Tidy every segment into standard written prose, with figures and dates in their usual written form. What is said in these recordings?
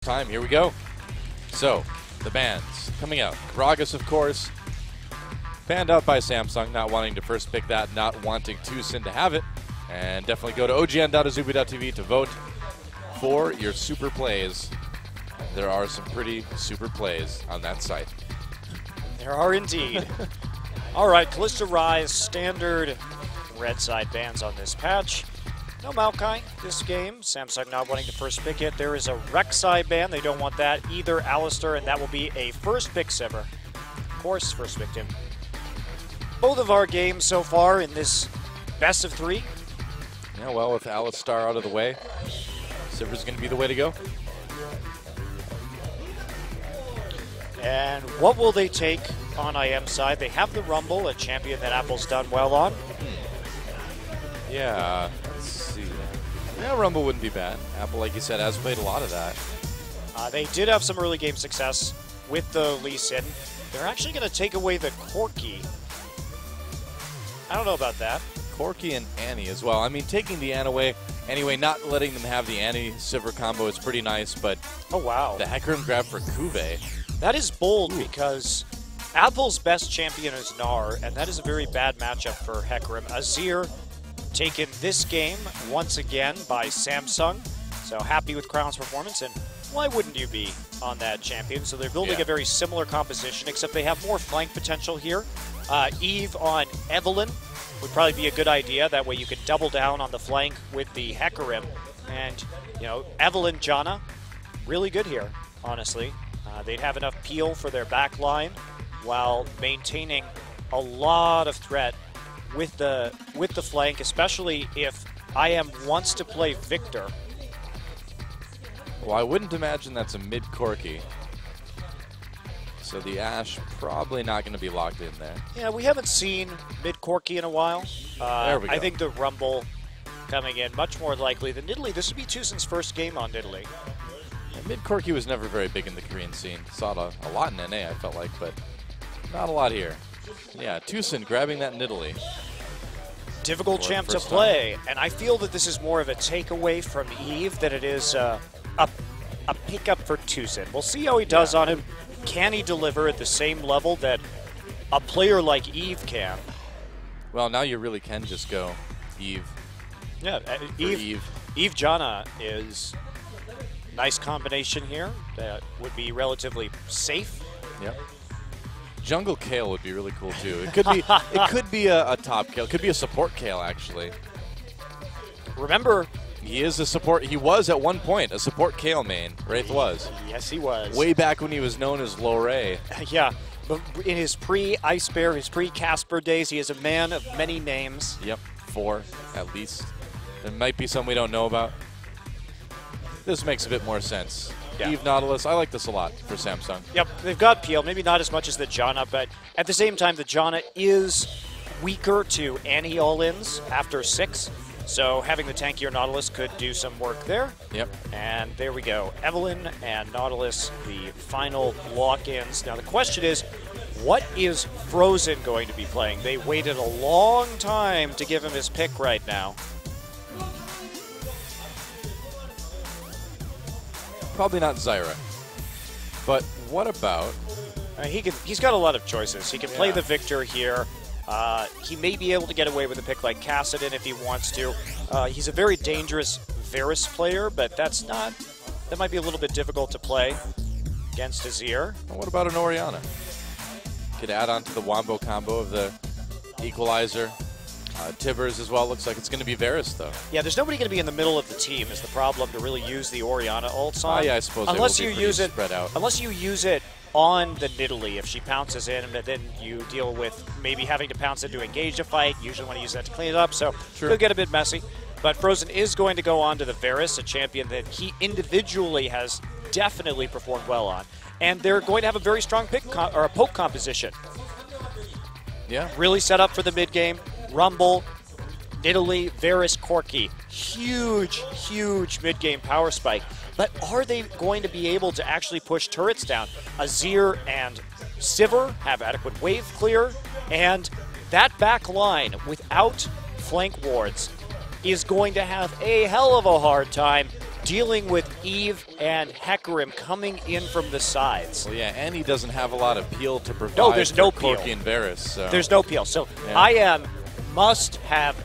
time. Here we go. So, the bans coming out. Gragas, of course, banned out by Samsung, not wanting to first pick that, not wanting Tucson to have it. And definitely go to ogn.azubi.tv to vote for your super plays. There are some pretty super plays on that site. There are indeed. All right, Kalista Rise, standard red side bans on this patch. No Maokai this game. Samsung not wanting to first pick it. There is a Rek'Sai ban. They don't want that either. Alistar, and that will be a first pick Sivir. Of course, first victim. Both of our games so far in this best of 3. Yeah, well, with Alistar out of the way, Sivir's going to be the way to go. And what will they take on IM side? They have the Rumble, a champion that Apple's done well on. Yeah, let's see. Yeah, Rumble wouldn't be bad. Apple, like you said, has played a lot of that. They did have some early game success with the Lee Sin. They're actually going to take away the Corki. I don't know about that. Corki and Annie as well. I mean, taking the Anne away, anyway, not letting them have the Annie-Sivir combo is pretty nice, but oh wow, the Hecarim grab for Kuve. That is bold because Apple's best champion is Gnar, and that is a very bad matchup for Hecarim. Azir taken this game once again by Samsung, so happy with Crown's performance, and why wouldn't you be on that champion? So they're building a very similar composition, except they have more flank potential here. Eve on Evelynn would probably be a good idea. That way you can double down on the flank with the Hecarim. And, you know, Evelynn, Janna, really good here, honestly. They'd have enough peel for their back line while maintaining a lot of threat with the flank, especially if IM wants to play Victor. Well, I wouldn't imagine that's a mid Corki. So the Ashe probably not going to be locked in there. Yeah, we haven't seen mid Corki in a while. There we go. I think the Rumble coming in much more likely than Nidalee. This would be Tucson's first game on Nidalee. Mid Corki was never very big in the Korean scene. Saw it a lot in NA, I felt like, but not a lot here. Yeah, Tucson grabbing that Nidalee. Difficult champ to play, and I feel that this is more of a takeaway from Eve than it is a pickup for Tucson. We'll see how he does on him. Can he deliver at the same level that a player like Eve can? Well, now you really can just go Eve. Yeah, Eve Janna is nice combination here. That would be relatively safe. Yep. Jungle Kale would be really cool too. It could be a top Kale. It could be a support Kale actually. Remember, he is a support. He was at one point a support Kale main. Wraith was. Yes, he was. Way back when he was known as Lorray. Yeah, but in his pre-Ice Bear, his pre-Casper days, he is a man of many names. Yep, 4 at least. There might be some we don't know about. This makes a bit more sense. Yeah. Eve Nautilus, I like this a lot for Samsung. Yep, they've got peel, maybe not as much as the Janna, but at the same time, the Janna is weaker to Annie all-ins after 6, so having the tankier Nautilus could do some work there. Yep. And there we go. Evelynn and Nautilus, the final lock-ins. Now the question is, what is Frozen going to be playing? They waited a long time to give him his pick right now. Probably not Zyra. But what about... he's got a lot of choices. He can play the Victor here. He may be able to get away with a pick like Kassadin if he wants to. He's a very dangerous Varus player, but that might be a little bit difficult to play against Azir. Well, what about an Orianna? Could add on to the Wombo combo of the Equalizer. Tibbers as well. Looks like it's going to be Varus, though. Yeah, there's nobody going to be in the middle of the team is the problem to really use the Orianna ults on. Yeah, I suppose unless you use it spread out. Unless you use it on the Nidalee. If she pounces in, and then you deal with maybe having to pounce in to engage a fight. You usually want to use that to clean it up, so it'll get a bit messy. But Frozen is going to go on to the Varus, a champion that he individually has definitely performed well on. And they're going to have a very strong pick or a poke composition. Yeah. Really set up for the mid-game. Rumble, Nidalee, Varus, Corki. Huge, huge mid-game power spike. But are they going to be able to actually push turrets down? Azir and Sivir have adequate wave clear, and that back line without flank wards is going to have a hell of a hard time dealing with Eve and Hecarim coming in from the sides. Well, yeah, and he doesn't have a lot of peel to provide. No, there's no for peel. Corki and Varus. So. There's no peel. So Yeah. IM must have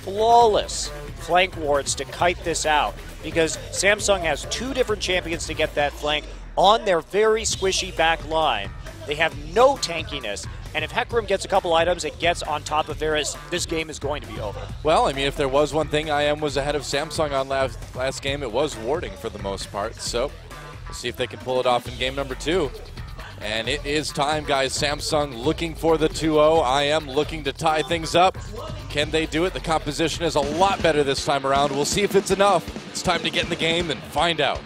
flawless flank wards to kite this out because Samsung has 2 different champions to get that flank on their very squishy back line. They have no tankiness. And if Hecarim gets a couple items and gets on top of Varus, this game is going to be over. Well, I mean, if there was one thing IM was ahead of Samsung on last game, it was warding for the most part. So we'll see if they can pull it off in game number 2. And it is time, guys. Samsung looking for the 2-0. IM looking to tie things up. Can they do it? The composition is a lot better this time around. We'll see if it's enough. It's time to get in the game and find out.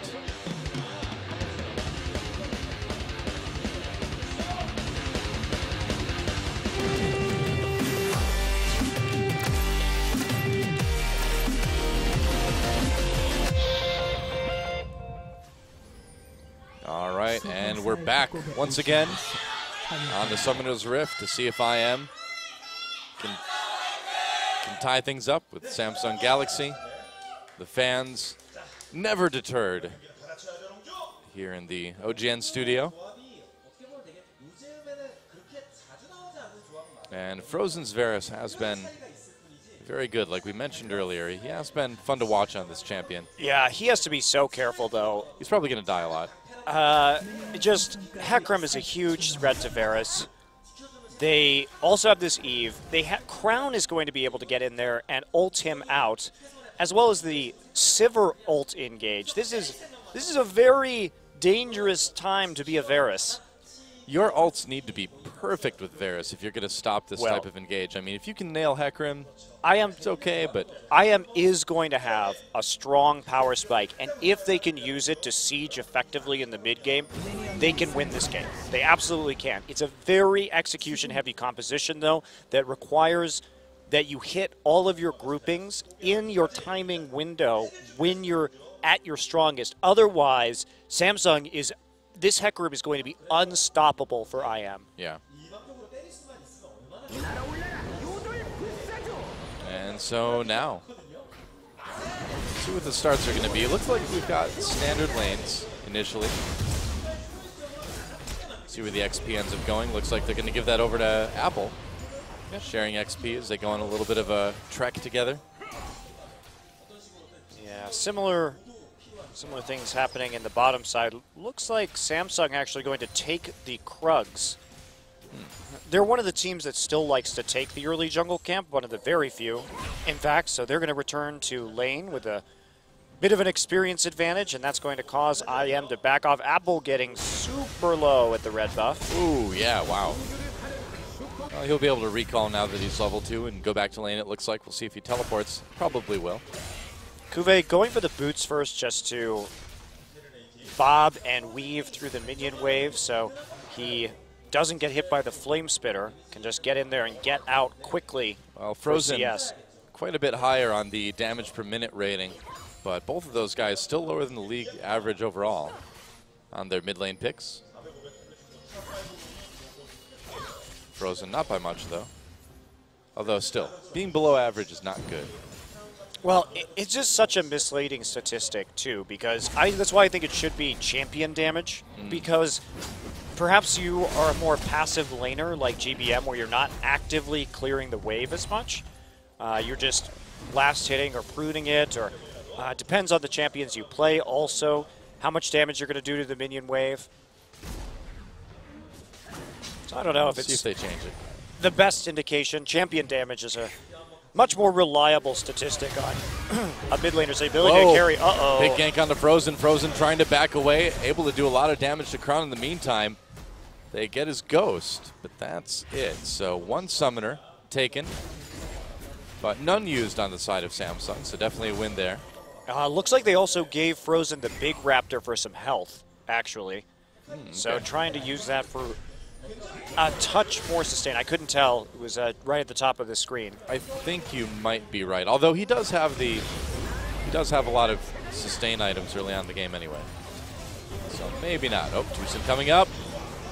All right, and we're back once again on the Summoner's Rift to see if IM can tie things up with Samsung Galaxy. The fans never deterred here in the OGN studio. And Frozen's Varus has been very good, like we mentioned earlier. He has been fun to watch on this champion. Yeah, he has to be so careful, though. He's probably going to die a lot. Hecarim is a huge threat to Varus. They also have this Eve. Crown is going to be able to get in there and ult him out, as well as the Sivir ult engage. This is a very dangerous time to be a Varus. Your ults need to be perfect with Varus if you're going to stop this type of engage. I mean, if you can nail Hecarim, it's okay, but IM is going to have a strong power spike, and if they can use it to siege effectively in the mid game, they can win this game. They absolutely can. It's a very execution-heavy composition, though, that requires that you hit all of your groupings in your timing window when you're at your strongest. Otherwise, this Hecarim is going to be unstoppable for IM. Yeah. And so now, let's see what the starts are going to be. It looks like we've got standard lanes initially. See where the XP ends up going. Looks like they're going to give that over to Apple. Sharing XP as they go on a little bit of a trek together. Yeah, similar things happening in the bottom side. Looks like Samsung actually going to take the Krugs. They're one of the teams that still likes to take the early jungle camp, one of the very few, in fact, so they're going to return to lane with a bit of an experience advantage, and that's going to cause IM to back off. Apple getting super low at the red buff. Ooh, yeah, wow. Well, he'll be able to recall now that he's level 2 and go back to lane, it looks like. We'll see if he teleports. Probably will. Kuve going for the boots first just to bob and weave through the minion wave so he doesn't get hit by the flame spitter, can just get in there and get out quickly. Well, Frozen quite a bit higher on the damage per minute rating, but both of those guys still lower than the league average overall on their mid lane picks. Frozen not by much though, although still being below average is not good. Well, it's just such a misleading statistic, too, because that's why I think it should be champion damage, because perhaps you are a more passive laner like GBM where you're not actively clearing the wave as much. You're just last hitting or pruning it, or it depends on the champions you play also, how much damage you're going to do to the minion wave. So I don't know if it's see if they change it. The best indication. Champion damage is a much more reliable statistic on a mid laner's ability to carry. Uh-oh. Big gank on the Frozen. Frozen trying to back away, able to do a lot of damage to Crown in the meantime. They get his ghost, but that's it. So one summoner taken, but none used on the side of Samsung, so definitely a win there. Looks like they also gave Frozen the big Raptor for some health, actually. So trying to use that for a touch more sustain. I couldn't tell. It was right at the top of the screen. I think you might be right. Although he does have a lot of sustain items early on in the game anyway. So maybe not. Oh, Tucson coming up.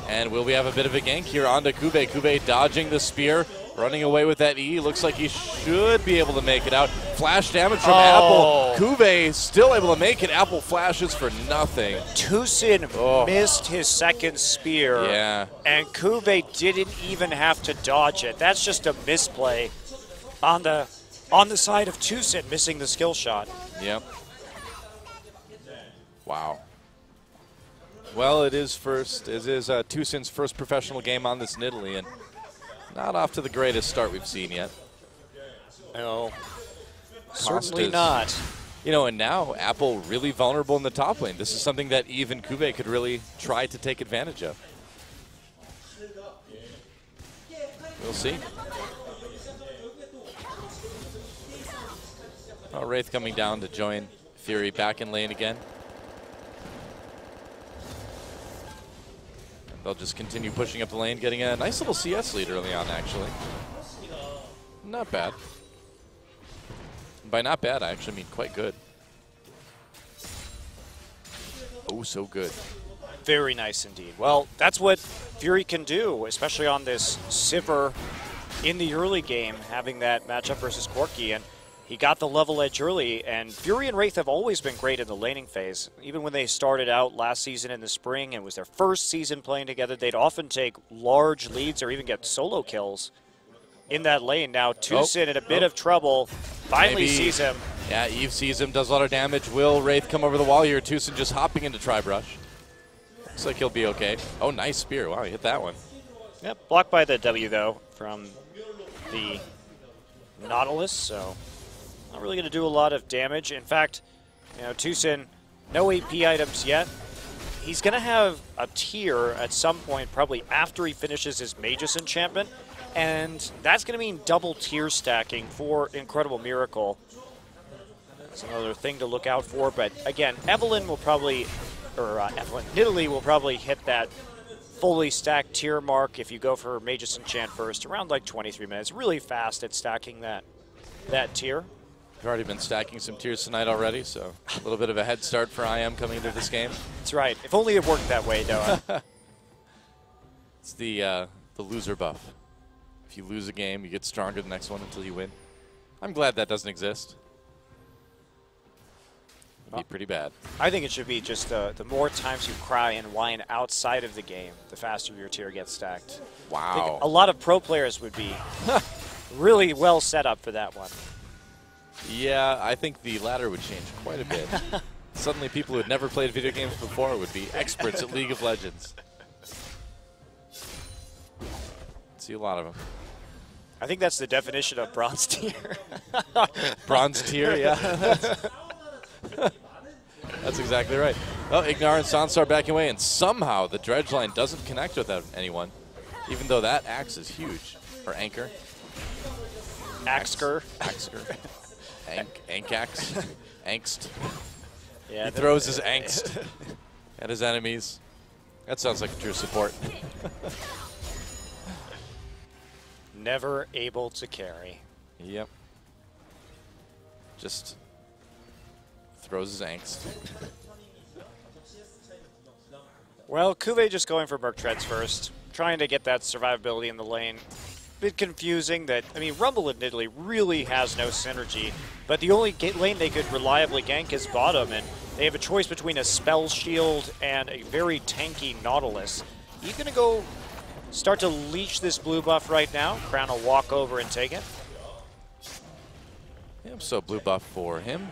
And will we have a bit of a gank here onto Kube. Kube dodging the spear Running away with that E. Looks like he should be able to make it out. Flash damage from Apple. Kuve still able to make it. Apple flashes for nothing. Tucson missed his second spear. Yeah. And Kuve didn't even have to dodge it. That's just a misplay on the side of Tucson missing the skill shot. Yep. Wow. Well, it is Tucson's first professional game on this Nidalee, and not off to the greatest start we've seen yet. No, certainly not. You know, and now Apple really vulnerable in the top lane. This is something that even Kuve could really try to take advantage of. We'll see. Oh, Wraith coming down to join Fury back in lane again. They'll just continue pushing up the lane, getting a nice little CS lead early on, actually. Not bad. By not bad, I actually mean quite good. Oh, so good. Very nice indeed. Well, that's what Fury can do, especially on this Sivir in the early game, having that matchup versus Corki. And he got the level edge early, and Fury and Wraith have always been great in the laning phase. Even when they started out last season in the spring, and it was their first season playing together, they'd often take large leads or even get solo kills in that lane. Now Tucson in a bit of trouble, finally sees him. Yeah, Eve sees him, does a lot of damage. Will Wraith come over the wall here? Tucson just hopping into Tri-Brush. Looks like he'll be okay. Oh, nice spear. Wow, he hit that one. Yep, blocked by the W, though, from the Nautilus, so not really going to do a lot of damage. In fact, you know, Tucson, no AP items yet. He's going to have a tier at some point, probably after he finishes his Magus enchantment, and that's going to mean double tier stacking for Incredible Miracle. That's another thing to look out for, but again, Nidalee will probably hit that fully stacked tier mark if you go for Magus enchant first, around like 23 minutes. Really fast at stacking that tier. We've already been stacking some tiers tonight already, so a little bit of a head start for IM coming into this game. That's right. If only it worked that way, Noah. It's the loser buff. If you lose a game, you get stronger the next one until you win. I'm glad that doesn't exist. It'd be pretty bad. I think it should be just the more times you cry and whine outside of the game, the faster your tier gets stacked. Wow. I think a lot of pro players would be really well set up for that one. Yeah, I think the ladder would change quite a bit. Suddenly people who had never played video games before would be experts at League of Legends. See a lot of them. I think that's the definition of bronze tier. Bronze tier, yeah. That's exactly right. Oh, Ignar and Sansar backing away, and somehow the dredge line doesn't connect with anyone, even though that axe is huge. Or anchor. Axker. Ankax. Angst. Yeah, he throws his angst at his enemies. That sounds like true support. Never able to carry. Yep. Just throws his angst. Well, Kuve just going for Merc Treads first, trying to get that survivability in the lane. Bit confusing that, I mean, Rumble and Nidalee really has no synergy, but the only lane they could reliably gank is bottom, and they have a choice between a Spell Shield and a very tanky Nautilus. He's going to go start to leech this blue buff right now. Crown will walk over and take it. Yep, so blue buff for him.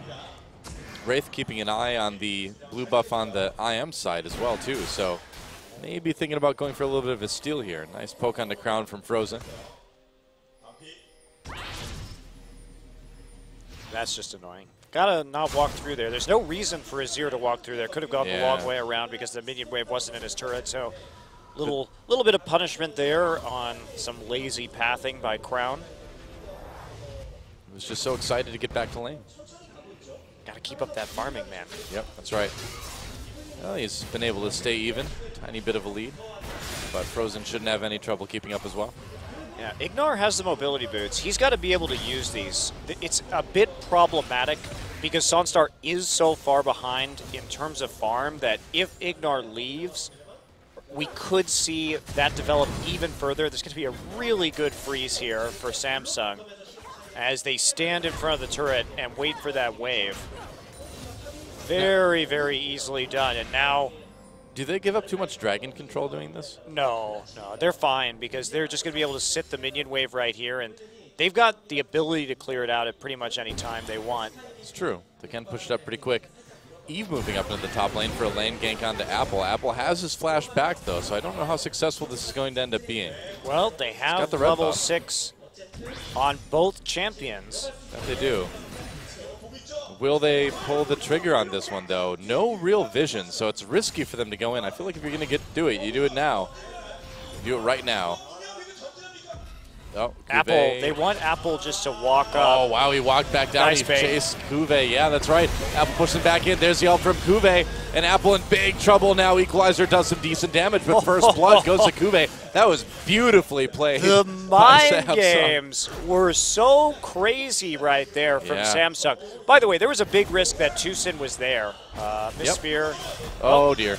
Wraith keeping an eye on the blue buff on the IM side as well, too, so maybe thinking about going for a little bit of a steal here. Nice poke on the crown from Frozen. That's just annoying. Gotta not walk through there. There's no reason for Azir to walk through there. Could have gone the long way around because the minion wave wasn't in his turret, so little bit of punishment there on some lazy pathing by Crown. He was just so excited to get back to lane. Gotta keep up that farming, man. Yep, that's right. Well, he's been able to stay even. Tiny bit of a lead. But Frozen shouldn't have any trouble keeping up as well. Yeah, Ignar has the mobility boots. He's got to be able to use these. It's a bit problematic because Sunstar is so far behind in terms of farm that if Ignar leaves, we could see that develop even further. There's going to be a really good freeze here for Samsung as they stand in front of the turret and wait for that wave. Very, very easily done. And now... Do they give up too much dragon control doing this? No, they're fine because they're just going to be able to sit the minion wave right here, and they've got the ability to clear it out at pretty much any time they want. It's true. They can push it up pretty quick. Eve moving up into the top lane for a lane gank onto Apple. Apple has his flash back, though, so I don't know how successful this is going to end up being. Well, they have the level 6 on both champions. That they do. Will they pull the trigger on this one, though? No real vision, so it's risky for them to go in. I feel like if you're going to do it, you do it now. You do it right now. Oh, Apple, they want Apple just to walk up. Oh, wow, he walked back down. Nice he chased Kuve. Yeah, that's right. Apple pushing back in. There's the ult from Kuve. And Apple in big trouble now. Equalizer does some decent damage, but first blood goes to Kuve. That was beautifully played. The mind games were so crazy right there from Samsung. By the way, there was a big risk that Tucson was there. Miss Spear. Oh, dear.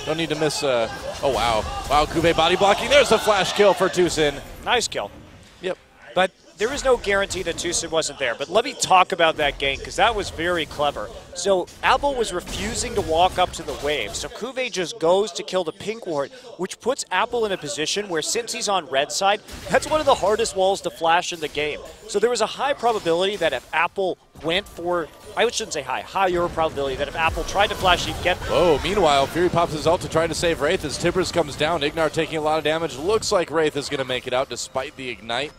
Don't need to miss. Oh, wow. Wow, Kuve body blocking. There's a flash kill for Tucson. Nice kill. Yep. But there is no guarantee that Tucson wasn't there. But let me talk about that gank, because that was very clever. So Apple was refusing to walk up to the wave. So Kuve just goes to kill the pink ward, which puts Apple in a position where, since he's on red side, that's one of the hardest walls to flash in the game. So there was a high probability that if Apple went for, I shouldn't say higher probability that if Apple tried to flash, he'd get... Whoa, meanwhile, Fury pops his ult to try to save Wraith as Tibbers comes down. Ignar taking a lot of damage. Looks like Wraith is going to make it out despite the Ignite.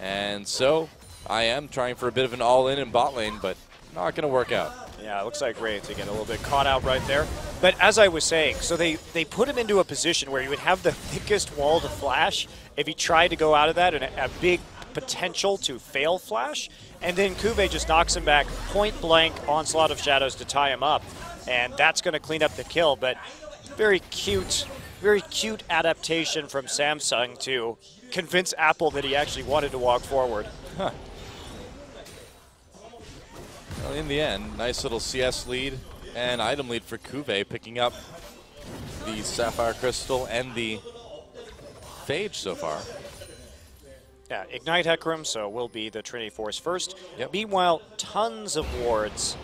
And so, I am trying for a bit of an all-in in bot lane, but not going to work out. Yeah, it looks like Wraith again, a little bit caught out right there. But as I was saying, so they put him into a position where he would have the thickest wall to flash if he tried to go out of that, and a big potential to fail flash. And then Kuve just knocks him back, point blank, Onslaught of Shadows to tie him up. And that's going to clean up the kill, but very cute adaptation from Samsung to convince Apple that he actually wanted to walk forward. Huh. Well, in the end, nice little CS lead and item lead for Kuve, picking up the Sapphire Crystal and the Phage so far. Yeah, Ignite Hecarim, so will be the Trinity Force first. Yep. Meanwhile, tons of wards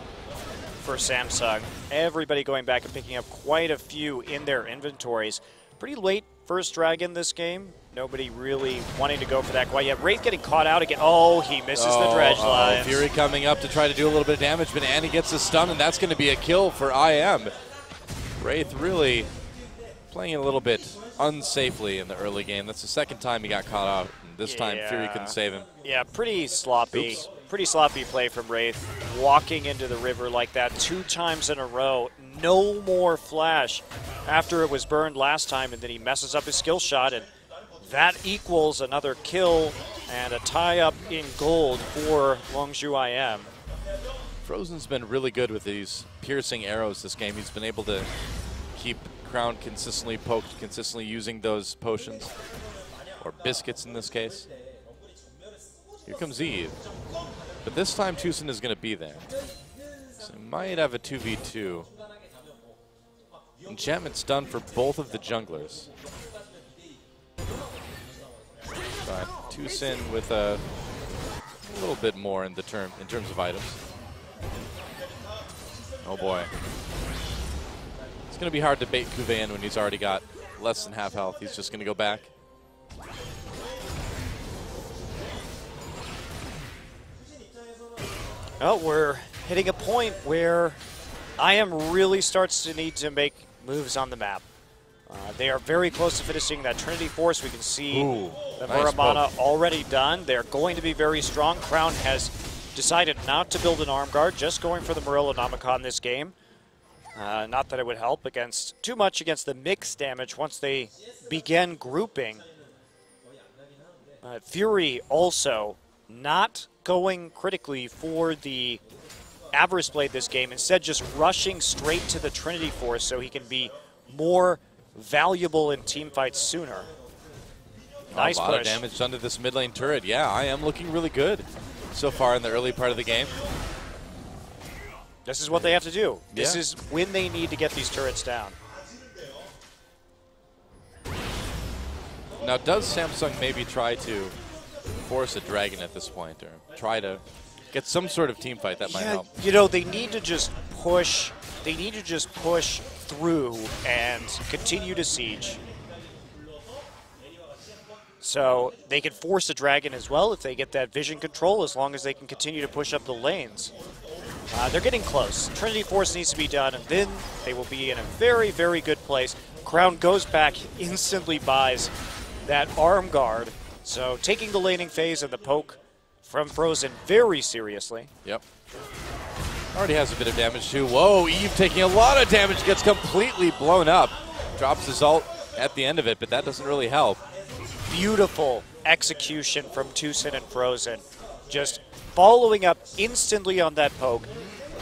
for Samsung. Everybody going back and picking up quite a few in their inventories. Pretty late first dragon this game. Nobody really wanting to go for that quite yet. Wraith getting caught out again. Oh, he misses the dredge line. Fury coming up to try to do a little bit of damage, but Annie gets a stun, and that's going to be a kill for IM. Wraith really playing a little bit unsafely in the early game. That's the second time he got caught out. And this time, Fury couldn't save him. Yeah, pretty sloppy. Oops. Pretty sloppy play from Wraith. Walking into the river like that 2 times in a row. No more flash after it was burned last time, and then he messes up his skill shot, and that equals another kill and a tie-up in gold for Longzhu IM. Frozen's been really good with these piercing arrows this game. He's been able to keep Crown consistently poked, consistently using those potions, or biscuits in this case. Here comes Eve. But this time Tucson is going to be there. So he might have a 2v2. Enchantment's done for both of the junglers. But Tucson with a little bit more in terms of items. Oh boy. It's going to be hard to bait Kuve in when he's already got less than half health. He's just going to go back. Well, we're hitting a point where IM really starts to need to make moves on the map. They are very close to finishing that Trinity Force. We can see the Muramana already done. They're going to be very strong. Crown has decided not to build an arm guard, just going for the Morello Namicon this game. Not that it would help too much against the mix damage once they begin grouping. Fury also not going critically for the Avarice Blade this game, instead just rushing straight to the Trinity Force so he can be more valuable in team fights sooner. Nice push. A lot of damage done to this mid lane turret. Yeah, I am looking really good so far in the early part of the game. This is what they have to do. This is when they need to get these turrets down. Now, does Samsung maybe try to force a dragon at this point, or try to get some sort of team fight that might help? You know, they need to just push. They need to just push through and continue to siege. So they can force a dragon as well if they get that vision control, as long as they can continue to push up the lanes. They're getting close. Trinity Force needs to be done, and then they will be in a very, very good place. Crown goes back, instantly buys that arm guard. So taking the laning phase and the poke from Frozen very seriously. Yep. Already has a bit of damage too. Whoa, Eve taking a lot of damage, gets completely blown up. Drops his ult at the end of it, but that doesn't really help. Beautiful execution from Tucson and Frozen. Just following up instantly on that poke,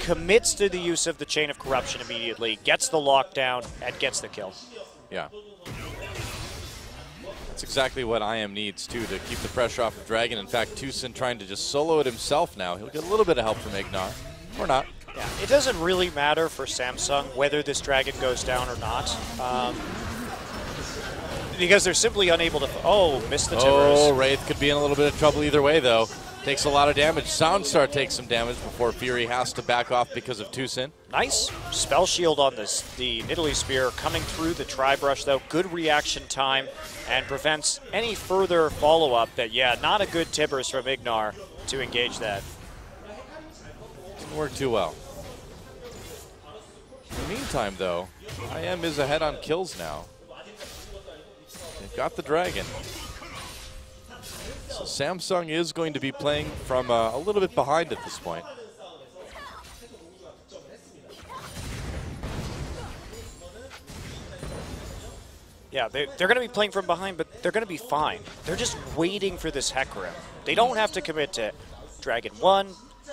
commits to the use of the Chain of Corruption immediately, gets the lockdown, and gets the kill. Yeah. That's exactly what IM needs, too, to keep the pressure off of Dragon. In fact, Tucson trying to just solo it himself now. He'll get a little bit of help from Ignar, or not. Yeah, it doesn't really matter for Samsung whether this Dragon goes down or not. Because they're simply unable to... Oh, missed the timbers. Oh, Wraith could be in a little bit of trouble either way, though. Takes a lot of damage. Soundstar takes some damage before Fury has to back off because of Tucson. Nice spell shield on this, the Nidalee Spear coming through the Tri-Brush, though. Good reaction time and prevents any further follow-up. That, yeah, not a good timbers from Ignar to engage that. Didn't work too well. In the meantime, though, IM is ahead on kills now. They've got the dragon. So Samsung is going to be playing from a little bit behind at this point. Yeah, they're going to be playing from behind, but they're going to be fine. They're just waiting for this Hecarim. They don't have to commit to Dragon 1,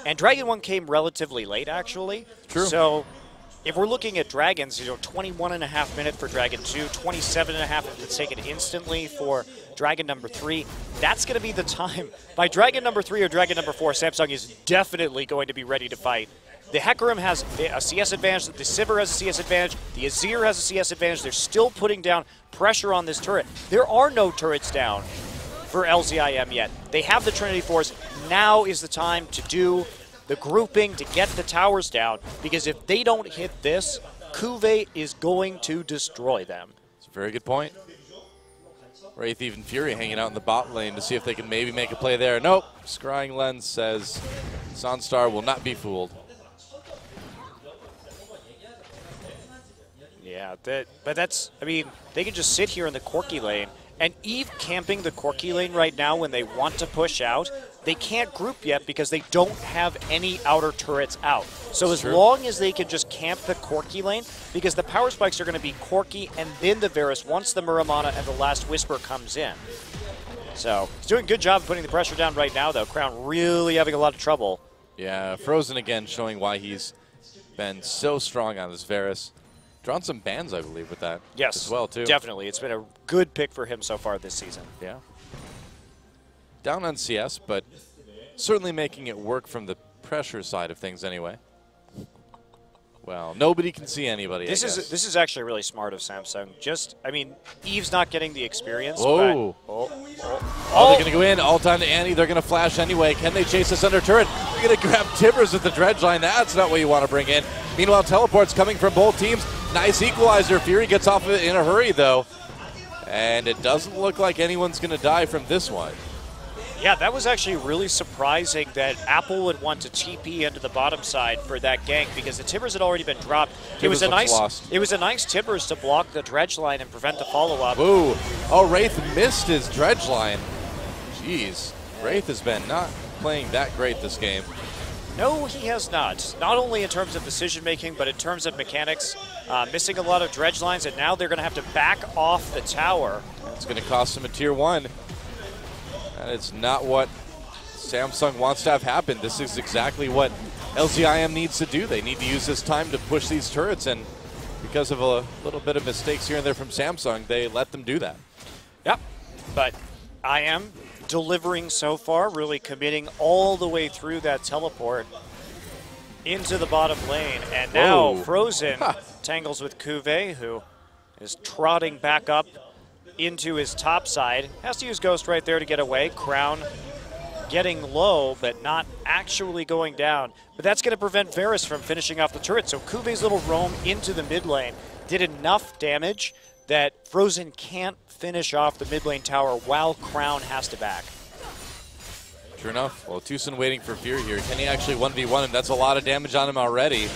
and Dragon 1 came relatively late, actually. True. So if we're looking at Dragons, 21.5 minutes for Dragon 2, 27.5 if it's taken instantly for Dragon number 3. That's going to be the time. By Dragon number 3 or Dragon number 4, Samsung is definitely going to be ready to fight. The Hecarim has a CS advantage, the Sivir has a CS advantage, the Azir has a CS advantage. They're still putting down pressure on this turret. There are no turrets down for LZIM yet. They have the Trinity Force. Now is the time to do the grouping to get the towers down, because if they don't hit this, Cuvée is going to destroy them. It's a very good point. Wraith, even Fury hanging out in the bot lane to see if they can maybe make a play there. Nope. Scrying Lens says Sunstar will not be fooled. Yeah, but that's, I mean, they can just sit here in the Corki lane, and Eve camping the Corki lane right now when they want to push out, they can't group yet because they don't have any outer turrets out. So as long as they can just camp the Corki lane, because the power spikes are going to be Corki and then the Varus once the Muramana and the last Whisper comes in. So he's doing a good job of putting the pressure down right now, though. Crown really having a lot of trouble. Yeah, Frozen again showing why he's been so strong on this Varus. Drawn some bans, I believe, with that as well, too. Definitely. It's been a good pick for him so far this season. Yeah. Down on CS, but certainly making it work from the pressure side of things anyway. Well, nobody can see anybody, This is actually really smart of Samsung. Just, I mean, Eve's not getting the experience. Whoa. But, they're going to go in. All time to Annie. They're going to flash anyway. Can they chase this under turret? They're going to grab Tibbers with the dredge line. That's not what you want to bring in. Meanwhile, teleports coming from both teams. Nice equalizer. Fury gets off of it in a hurry, though. And it doesn't look like anyone's going to die from this one. Yeah, that was actually really surprising that Apple would want to TP into the bottom side for that gank, because the Tibbers had already been dropped. It was a nice Tibbers to block the dredge line and prevent the follow-up. Ooh. Oh, Wraith missed his dredge line. Jeez. Wraith has been not playing that great this game. No, he has not. Not only in terms of decision-making, but in terms of mechanics. Missing a lot of dredge lines, and now they're going to have to back off the tower. It's going to cost him a tier 1. And it's not what Samsung wants to have happen. This is exactly what LZIM needs to do. They need to use this time to push these turrets, and because of a little bit of mistakes here and there from Samsung, they let them do that. Yep, but IM delivering so far, really committing all the way through that teleport into the bottom lane. And now Frozen tangles with Cuvée, who is trotting back up into his top side. Has to use Ghost right there to get away. Crown getting low, but not actually going down. But that's going to prevent Varus from finishing off the turret. So Kuve's little roam into the mid lane did enough damage that Frozen can't finish off the mid lane tower while Crown has to back. True enough. Well, Tucson waiting for Fury here. Can he actually 1v1 him? That's a lot of damage on him already.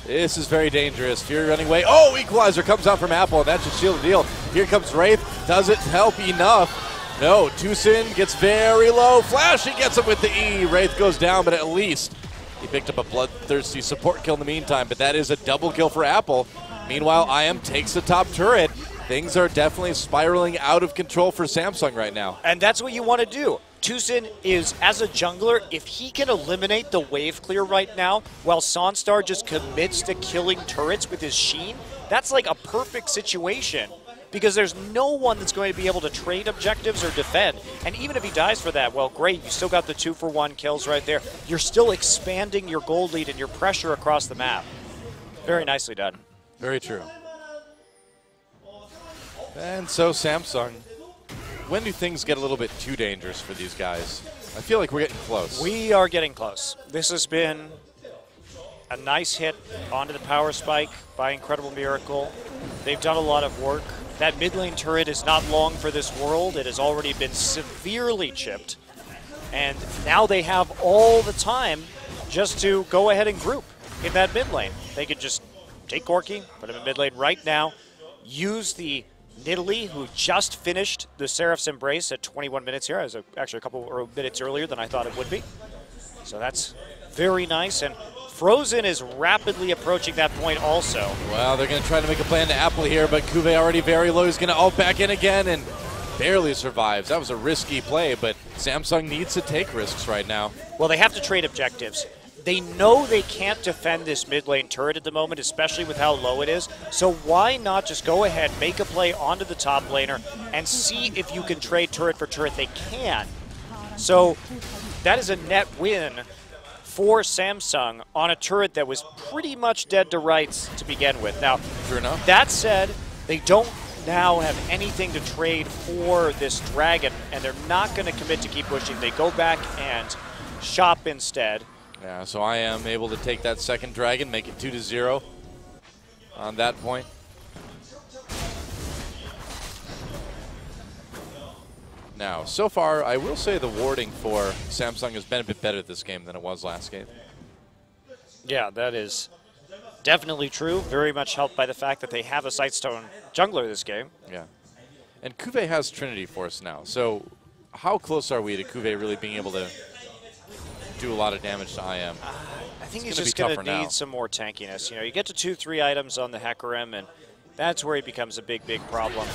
This is very dangerous. Fury running away. Oh, Equalizer comes out from Apple, and that should shield the deal. Here comes Wraith. Does it help enough? No, Tucson gets very low. Flash, he gets him with the E. Wraith goes down, but at least he picked up a bloodthirsty support kill in the meantime, but that is a double kill for Apple. Meanwhile, IM takes the top turret. Things are definitely spiraling out of control for Samsung right now. And that's what you want to do. Tucson is, as a jungler, if he can eliminate the wave clear right now while Sonstar just commits to killing turrets with his Sheen, that's like a perfect situation because there's no one that's going to be able to trade objectives or defend. And even if he dies for that, well, great, you still got the 2-for-1 kills right there. You're still expanding your gold lead and your pressure across the map. Very nicely done. Very true. And so Samsung, when do things get a little bit too dangerous for these guys? I feel like we're getting close. We are getting close. This has been a nice hit onto the power spike by Incredible Miracle. They've done a lot of work. That mid lane turret is not long for this world. It has already been severely chipped. And now they have all the time just to go ahead and group in that mid lane. They could just take Corki, put him in mid lane right now, use the Nidalee, who just finished the Seraph's Embrace at 21 minutes here. It was actually a couple of minutes earlier than I thought it would be. So that's very nice. And Frozen is rapidly approaching that point also. Well, they're going to try to make a plan to Apple here, but Kuve already very low. He's going to ult back in again and barely survives. That was a risky play, but Samsung needs to take risks right now. Well, they have to trade objectives. They know they can't defend this mid lane turret at the moment, especially with how low it is. So why not just go ahead, make a play onto the top laner, and see if you can trade turret for turret? They can. So that is a net win for Samsung on a turret that was pretty much dead to rights to begin with. Now, True enough. That said, they don't now have anything to trade for this dragon, and they're not going to commit to keep pushing. They go back and shop instead. Yeah, so I am able to take that second dragon, make it 2-0 on that point. Now, so far, I will say the warding for Samsung has been a bit better this game than it was last game. Yeah, that is definitely true. Very much helped by the fact that they have a Sightstone jungler this game. Yeah. And Kuve has Trinity Force now, so how close are we to Kuve really being able to do a lot of damage to IM? I think he's just going to need some more tankiness. You know, you get to 2-3 items on the Hecarim, and that's where he becomes a big problem.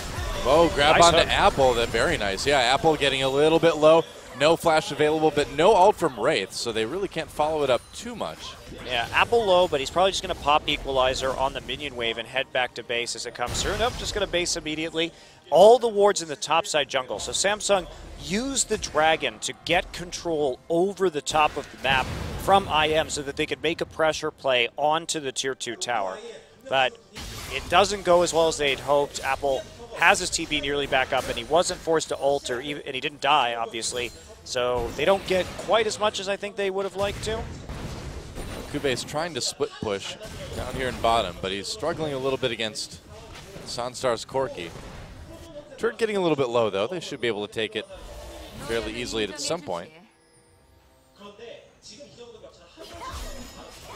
Oh, grab Nice onto hook. Apple. That very nice. Yeah, Apple getting a little bit low. No flash available, but no ult from Wraith, so they really can't follow it up too much. Yeah, Apple low, but he's probably just going to pop Equalizer on the minion wave and head back to base as it comes through. Nope, just going to base immediately. All the wards in the topside jungle. So Samsung used the dragon to get control over the top of the map from IM so that they could make a pressure play onto the tier 2 tower. But it doesn't go as well as they'd hoped. Apple has his TP nearly back up, and he wasn't forced to ult, and he didn't die, obviously. So they don't get quite as much as I think they would have liked to. Kube's trying to split push down here in bottom, but he's struggling a little bit against Sonstar's Corki. Turret getting a little bit low, though. They should be able to take it fairly easily at some point.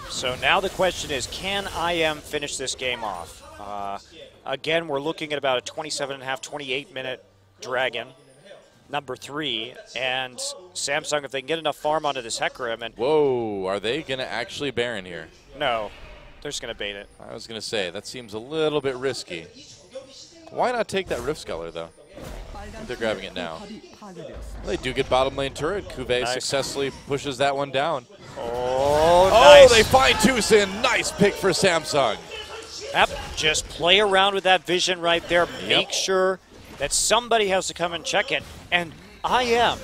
So now the question is, can IM finish this game off? Again, we're looking at about a 27.5, 28-minute dragon, number 3, and Samsung, if they can get enough farm onto this Hecarim, and Whoa, are they going to actually Baron here? no, they're just going to bait it. I was going to say, that seems a little bit risky. Why not take that Rift Sculler, though? They're grabbing it now. They do get bottom lane turret. Kuve successfully pushes that one down. Oh, Oh, nice. they find Tucson. Nice pick for Samsung. Yep, just play around with that vision right there. Make sure that somebody has to come and check it. And IM,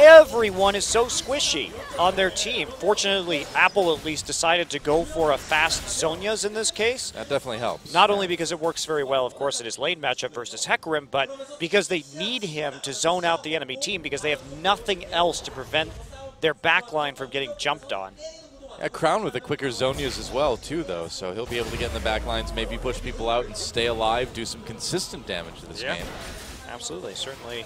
everyone is so squishy on their team. Fortunately, Apple at least decided to go for a fast Zhonya's in this case. That definitely helps. Not only because it works very well, of course, in his lane matchup versus Hecarim, but because they need him to zone out the enemy team because they have nothing else to prevent their backline from getting jumped on. Yeah, Crown with the quicker Zhonya's as well, too, though, so he'll be able to get in the back lines, maybe push people out and stay alive, do some consistent damage to this game. Absolutely, certainly.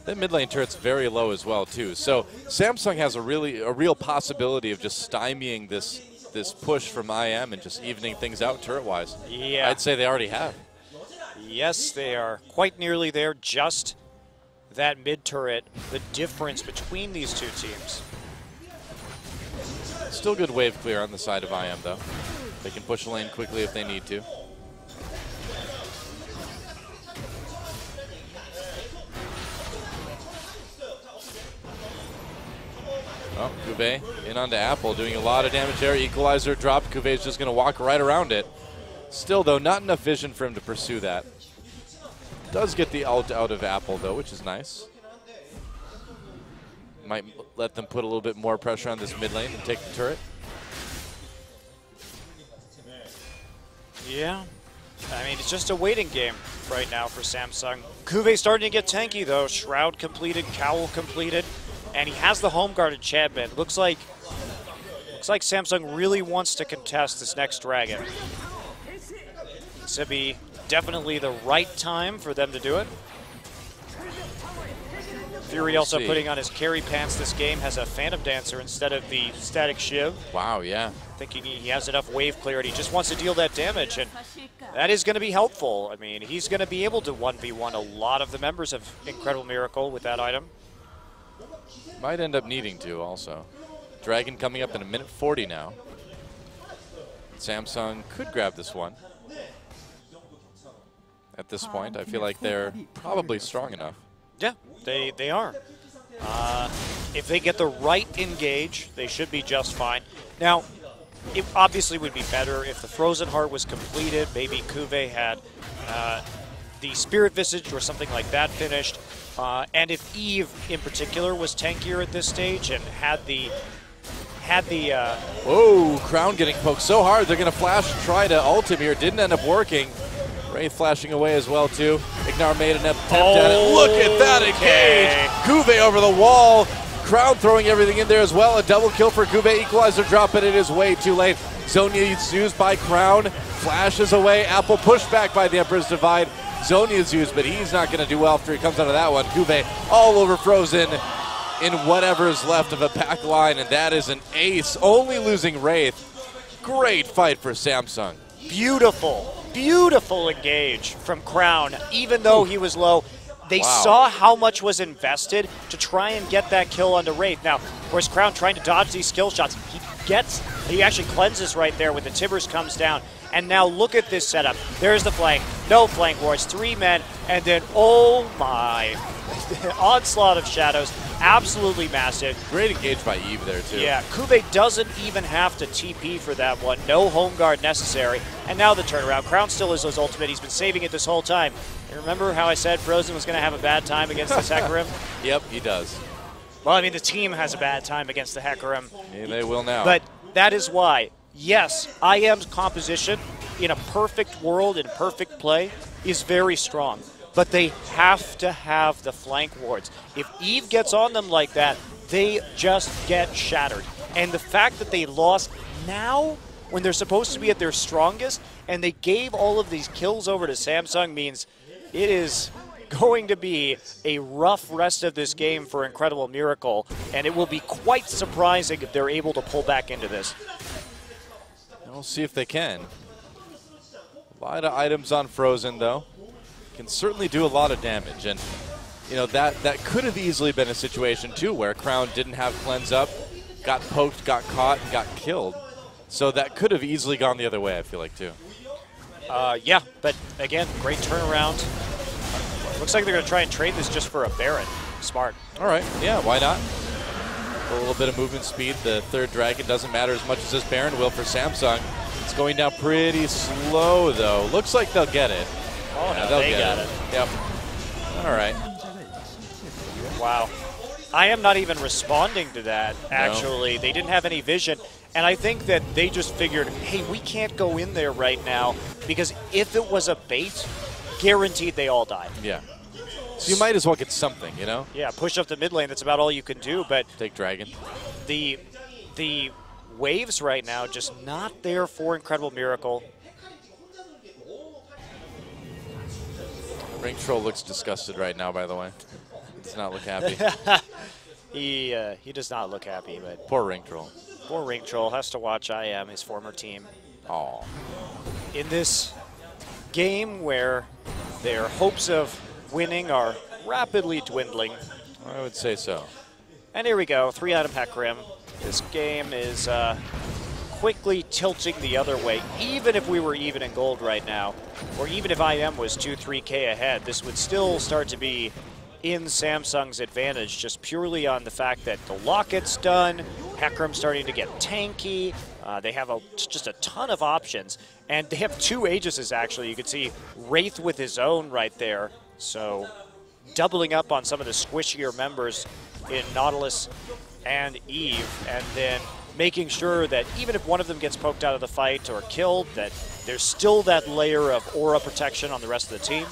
That mid lane turret's very low as well, too. So Samsung has a real possibility of just stymieing this push from IM and just evening things out turret-wise. Yeah. I'd say they already have. Yes, they are quite nearly there. Just that mid turret, the difference between these two teams. Still good wave clear on the side of IM, though. They can push a lane quickly if they need to. Oh, Cuvée in onto Apple, doing a lot of damage there. Equalizer dropped. Cuvé's just going to walk right around it. Still, though, not enough vision for him to pursue that. Does get the ult out of Apple, though, which is nice. Might let them put a little bit more pressure on this mid lane and take the turret. Yeah. I mean, it's just a waiting game right now for Samsung. Cuvée starting to get tanky, though. Shroud completed, Cowl completed, and he has the home guard enchantment. Looks like Samsung really wants to contest this next dragon. This would be definitely the right time for them to do it. Fury also putting on his carry pants this game, has a Phantom Dancer instead of the Static Shiv. Wow, yeah. Thinking he has enough wave clarity, just wants to deal that damage, and that is going to be helpful. I mean, he's going to be able to 1v1 a lot of the members of Incredible Miracle with that item. Might end up needing to also. Dragon coming up in a minute 40 now. Samsung could grab this one. At this point, I feel like they're probably strong enough. Yeah, they are. If they get the right engage, they should be just fine. Now, it obviously would be better if the Frozen Heart was completed. Maybe Cuvée had the Spirit Visage or something like that finished. And if Eve, in particular, was tankier at this stage and had the Whoa, Crown getting poked so hard. They're going to flash and try to ult him here. Didn't end up working. Wraith flashing away as well, too. Ignar made an attempt at it. Look at that engage. Cuvée over the wall. Crown throwing everything in there as well. A double kill for Cuvée. Equalizer drop, but it is way too late. Zhonya is used by Crown. Flashes away. Apple pushed back by the Emperor's Divide. Zhonya is used, but he's not going to do well after he comes out of that one. Cuvée all over Frozen in whatever's left of a pack line, and that is an ace. Only losing Wraith. Great fight for Samsung. Beautiful engage from Crown, even though he was low. They saw how much was invested to try and get that kill onto Wraith. Now, of course, Crown trying to dodge these skill shots. He actually cleanses right there when the Timbers comes down. And now look at this setup. There's the flank. No flank wars. 3 men. And then, oh my. Onslaught of shadows. Absolutely massive. Great engage by Eve there, too. Yeah, Cuvée doesn't even have to TP for that one. No home guard necessary. And now the turnaround. Crown still is his ultimate. He's been saving it this whole time. And remember how I said Frozen was going to have a bad time against this Hecarim? Yep, he does. Well, I mean, the team has a bad time against the Hecarim. Yeah, they will now. But that is why, yes, IM's composition in a perfect world, in perfect play, is very strong. But they have to have the flank wards. If Eve gets on them like that, they just get shattered. And the fact that they lost now, when they're supposed to be at their strongest, and they gave all of these kills over to Samsung means it is going to be a rough rest of this game for Incredible Miracle, and it will be quite surprising if they're able to pull back into this. We'll see if they can. A lot of items on Frozen, though. Can certainly do a lot of damage, and you know that could have easily been a situation too where Crown didn't have cleanse up, got poked, got caught, and got killed. So that could have easily gone the other way, I feel like, too. Yeah, but again, great turnaround. Looks like they're going to try and trade this just for a Baron. Smart. All right, yeah, why not? A little bit of movement speed. The third dragon doesn't matter as much as this Baron will for Samsung. It's going down pretty slow, though. Looks like they'll get it. Oh, yeah, no, they got it. Yep. All right. Wow. I am not even responding to that, actually. No. They didn't have any vision. And I think that they just figured, hey, we can't go in there right now because if it was a bait, guaranteed they all die. Yeah. So you might as well get something, you know? Yeah, push up the mid lane. That's about all you can do. But take Dragon. The waves right now just not there for Incredible Miracle. Ring Troll looks disgusted right now, by the way. Does not look happy. He does not look happy, but poor Ring Troll. Poor Ring Troll has to watch IM, his former team. Aww. In this game where their hopes of winning are rapidly dwindling. I would say so. And here we go, 3-item Hecarim. This game is quickly tilting the other way. Even if we were even in gold right now, or even if IM was 2-3K ahead, this would still start to be in Samsung's advantage, just purely on the fact that the Locket's done, Hecarim's starting to get tanky, they have just a ton of options, and they have 2 Aegises actually. You can see Wraith with his own right there, so doubling up on some of the squishier members in Nautilus and Eve, and then making sure that even if one of them gets poked out of the fight or killed, that there's still that layer of aura protection on the rest of the team.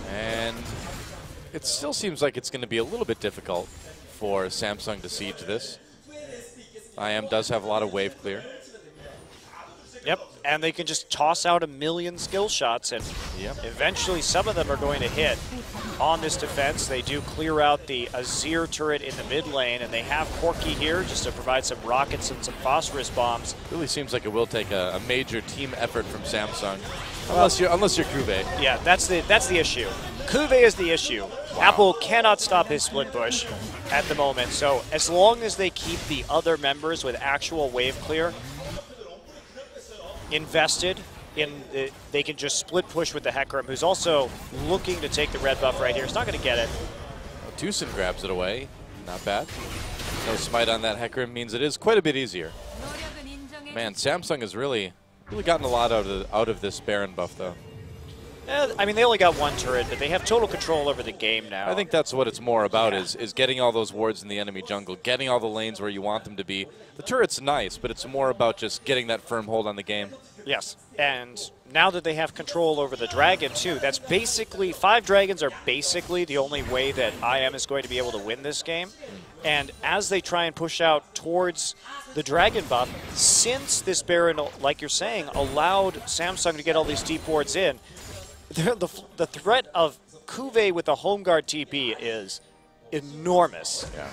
And it still seems like it's going to be a little bit difficult for Samsung to siege this. IM does have a lot of wave clear. Yep, and they can just toss out a million skill shots, and eventually some of them are going to hit on this defense. They do clear out the Azir turret in the mid lane, and they have Corki here just to provide some rockets and some phosphorus bombs. Really seems like it will take a major team effort from Samsung, unless you're Kuve. Yeah, that's the issue. Kuve is the issue. Wow. Apple cannot stop his split push at the moment, so as long as they keep the other members with actual wave clear invested in they can just split push with the Hecarim, who's also looking to take the red buff right here. He's not going to get it. Well, Tucson grabs it away. Not bad. No smite on that Hecarim means it is quite a bit easier. Man, Samsung has really gotten a lot out of this Baron buff, though. Yeah, I mean, they only got 1 turret, but they have total control over the game now. I think that's what it's more about, is getting all those wards in the enemy jungle, getting all the lanes where you want them to be. The turret's nice, but it's more about just getting that firm hold on the game. Yes, and now that they have control over the dragon, too, that's basically, 5 dragons are basically the only way that IM is going to be able to win this game. And as they try and push out towards the dragon buff, since this Baron, like you're saying, allowed Samsung to get all these deep wards in, the threat of Kuve with a home guard TP is enormous. Yeah.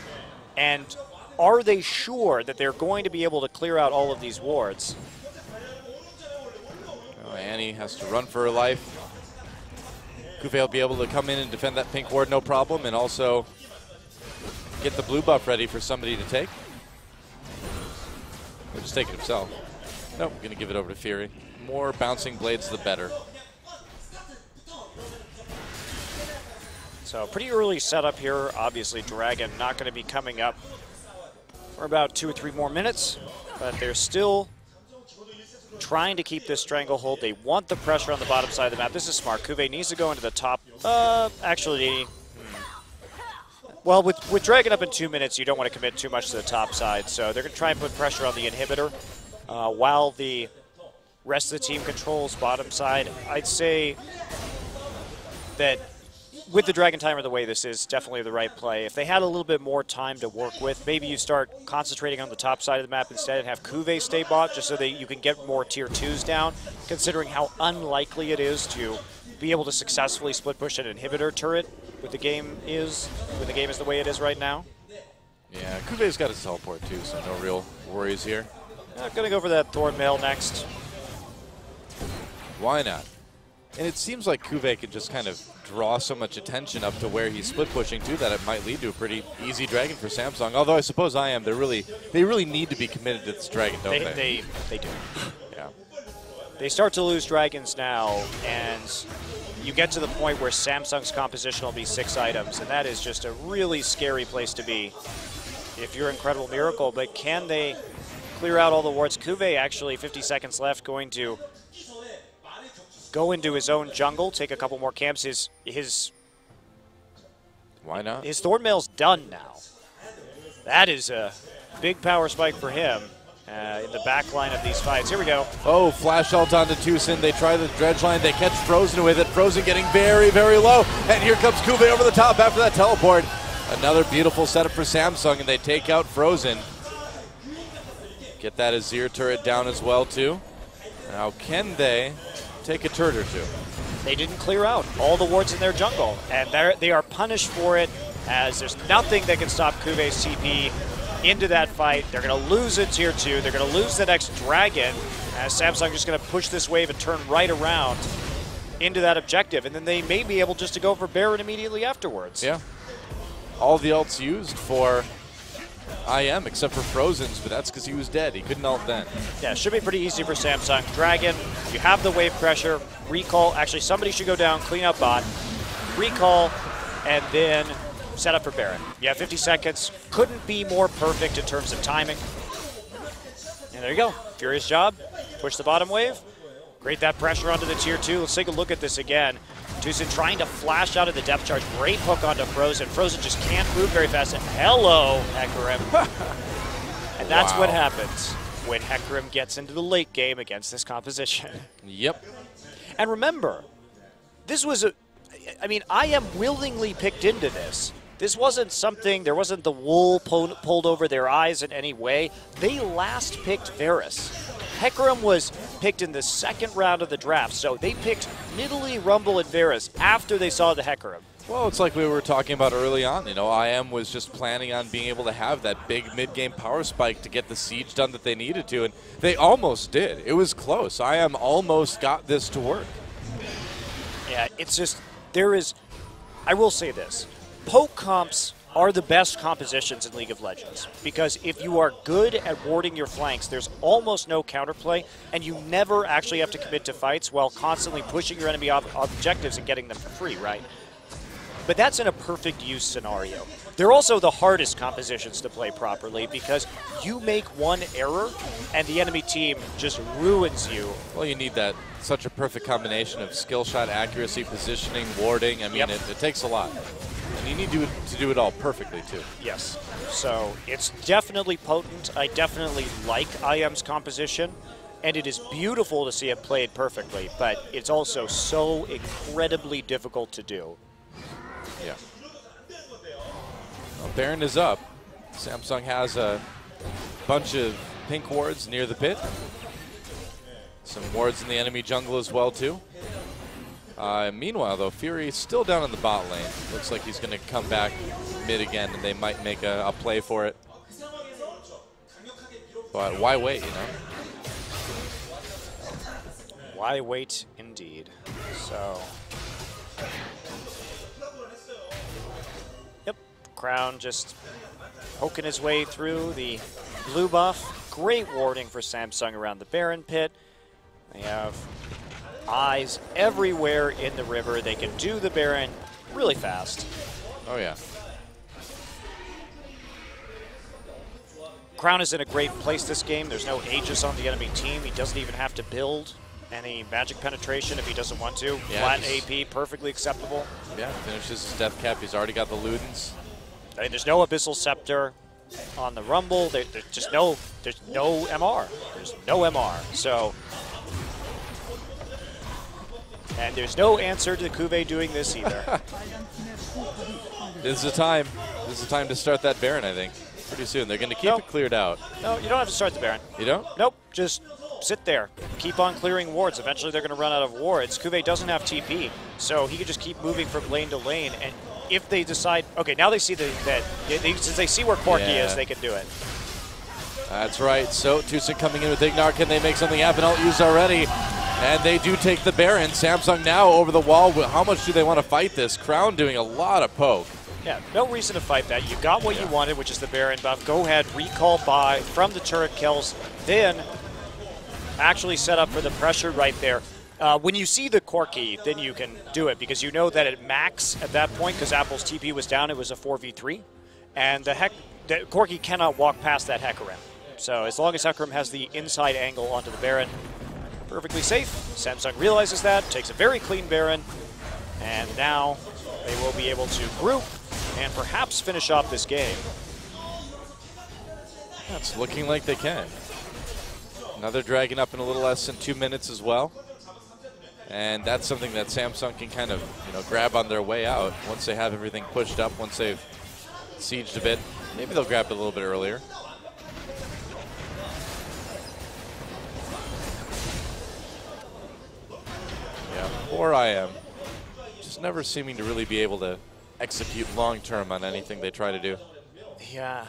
And are they sure that they're going to be able to clear out all of these wards? Oh, Annie has to run for her life. Kuve will be able to come in and defend that pink ward no problem, and also get the blue buff ready for somebody to take. Or just take it himself. Nope, gonna give it over to Fury. More bouncing blades, the better. So pretty early setup here. Obviously, Dragon not going to be coming up for about 2 or 3 more minutes, but they're still trying to keep this stranglehold. They want the pressure on the bottom side of the map. This is smart. Kuve needs to go into the top. Well, with Dragon up in 2 minutes, you don't want to commit too much to the top side, so they're going to try and put pressure on the inhibitor while the rest of the team controls bottom side. I'd say that with the Dragon timer the way this is, definitely the right play. If they had a little bit more time to work with, maybe you start concentrating on the top side of the map instead and have Kuve stay bot just so that you can get more tier 2s down, considering how unlikely it is to be able to successfully split push an inhibitor turret when the game is the way it is right now. Yeah, Kuve's got his teleport too, so no real worries here. I'm going to go for that Thorn Mail next. Why not? And it seems like Kuve can just kind of draw so much attention up to where he's split pushing to that it might lead to a pretty easy dragon for Samsung. Although I suppose they really need to be committed to this dragon, don't they? They do. Yeah. They start to lose dragons now, and you get to the point where Samsung's composition will be 6 items, and that is just a really scary place to be if you're Incredible Miracle. But can they clear out all the wards? Kuve actually, 50 seconds left, going to go into his own jungle, take a couple more camps. Why not? His Thornmail's done now. That is a big power spike for him in the back line of these fights. Here we go. Oh, flash ult onto Tucson. They try the dredge line. They catch Frozen with it. Frozen getting very, very low. And here comes Kuve over the top after that teleport. Another beautiful setup for Samsung, and they take out Frozen. Get that Azir turret down as well, too. Now, can they take a turret or two? They didn't clear out all the wards in their jungle, and they are punished for it, as there's nothing that can stop Kuve's TP into that fight. They're going to lose a tier 2. They're going to lose the next dragon, as Samsung just going to push this wave and turn right around into that objective, and then they may be able just to go for Baron immediately afterwards. Yeah. All the ults used for IM except for Frozen's, but that's because he was dead. He couldn't ult then. Yeah, it should be pretty easy for Samsung. Dragon, you have the wave pressure, recall. Actually, somebody should go down, clean up bot, recall, and then set up for Baron. Yeah, 50 seconds. Couldn't be more perfect in terms of timing. And there you go. Furious job. Push the bottom wave. Create that pressure onto the tier 2. Let's take a look at this again. Tucson trying to flash out of the depth charge. Great hook onto Frozen. Frozen just can't move very fast. And hello, Hecarim. And that's what happens when Hecarim gets into the late game against this composition. Yep. And remember, this was I am willingly picked into this. This wasn't something, there wasn't the wool pulled over their eyes in any way. They last picked Varus. Hecarim was picked in the second round of the draft, so they picked Nidalee, Rumble, and Varus after they saw the Hecarim. Well, it's like we were talking about early on. You know, IM was just planning on being able to have that big mid-game power spike to get the siege done that they needed to, and they almost did. It was close. IM almost got this to work. Yeah, it's just, I will say this. Poke comps are the best compositions in League of Legends, because if you are good at warding your flanks, there's almost no counterplay, and you never actually have to commit to fights while constantly pushing your enemy off objectives and getting them for free, right? But that's in a perfect use scenario. They're also the hardest compositions to play properly, because you make one error and the enemy team just ruins you. Well, you need that such a perfect combination of skill shot accuracy, positioning, warding. I mean, it takes a lot. And you need to do it all perfectly, too. Yes. So it's definitely potent. I definitely like IM's composition, and it is beautiful to see it played perfectly, but it's also so incredibly difficult to do. Yeah. Well, Baron is up. Samsung has a bunch of pink wards near the pit. Some wards in the enemy jungle as well, too. Meanwhile, though, Fury is still down in the bot lane. Looks like he's going to come back mid again, and they might make a play for it. But why wait, you know? Why wait, indeed. So, yep, Crown just poking his way through the blue buff. Great warding for Samsung around the Baron pit. They have eyes everywhere in the river. They can do the Baron really fast. Oh, yeah. Crown is in a great place this game. There's no Aegis on the enemy team. He doesn't even have to build any magic penetration if he doesn't want to. Yeah, Flat AP, perfectly acceptable. Yeah, finishes his death cap. He's already got the Ludens. I mean, there's no Abyssal Scepter on the Rumble. There's no MR. There's no MR. So, and there's no answer to Kuve doing this either. This is the time. This is the time to start that Baron, I think. Pretty soon. They're going to keep it cleared out. No, you don't have to start the Baron. You don't? Nope. Just sit there. Keep on clearing wards. Eventually they're going to run out of wards. Kuve doesn't have TP, so he can just keep moving from lane to lane. And if they decide, okay, now they see since they see where Corky is, they can do it. That's right. So Tucson coming in with Ignar. Can they make something happen? Ult used already. And they do take the Baron. Samsung now over the wall. How much do they want to fight this? Crown doing a lot of poke. Yeah, no reason to fight that. You got what you wanted, which is the Baron buff. Go ahead, recall by from the turret kills, then actually set up for the pressure right there. When you see the Corky, then you can do it, because you know that at max at that point, because Apple's TP was down, it was a 4v3. And the Corky cannot walk past that Hecarim. So as long as Hecarim has the inside angle onto the Baron, perfectly safe. Samsung realizes that, takes a very clean Baron, and now they will be able to group and perhaps finish off this game. That's looking like they can. Another Dragon up in a little less than 2 minutes as well. And that's something that Samsung can kind of, grab on their way out once they have everything pushed up, once they've sieged a bit. Maybe they'll grab it a little bit earlier. Yeah, poor IM. Just never seeming to really be able to execute long-term on anything they try to do. Yeah,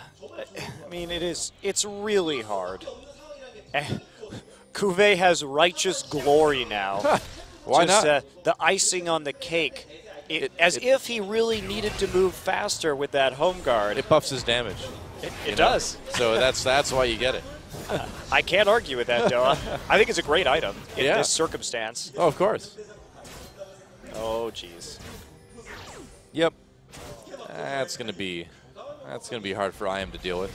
I mean, it's really hard. Cuvée has righteous glory now. Why not? The icing on the cake. As if he really needed to move faster with that home guard. It buffs his damage. It does. So that's why you get it. I can't argue with that, Doa. I think it's a great item in this circumstance. Oh, of course. Oh, jeez. Yep. That's gonna be hard for IM to deal with.